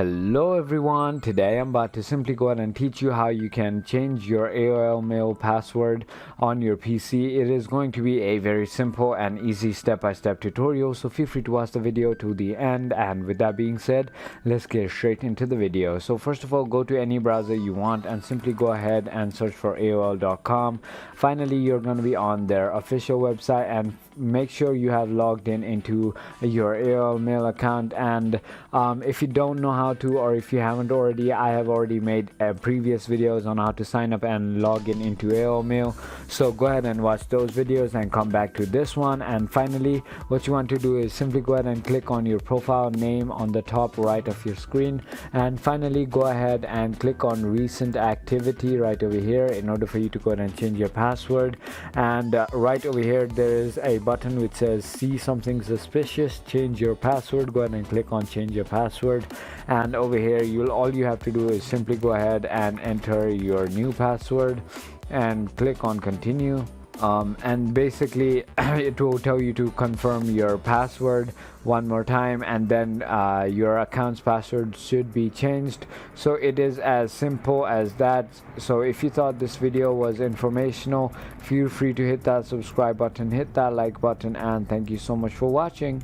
Hello everyone, today I'm about to simply go ahead and teach you how you can change your AOL mail password on your PC. It is going to be a very simple and easy step-by-step tutorial, so feel free to watch the video to the end. And with that being said, let's get straight into the video. So first of all, go to any browser you want and simply go ahead and search for AOL.com. Finally, you're going to be on their official website, and make sure you have logged in into your AOL mail account. And if you don't know how to, or if you haven't already, I have already made previous videos on how to sign up and log in into AOL mail, so go ahead and watch those videos and come back to this one. And finally, what you want to do is simply go ahead and click on your profile name on the top right of your screen, and finally go ahead and click on recent activity right over here in order for you to go ahead and change your password. And right over here there is a button which says see something suspicious, change your password. Go ahead and click on change your password, and over here all you have to do is simply go ahead and enter your new password and click on continue. And basically it will tell you to confirm your password one more time, and then your account's password should be changed. So it is as simple as that. So if you thought this video was informational, feel free to hit that subscribe button, hit that like button, and thank you so much for watching.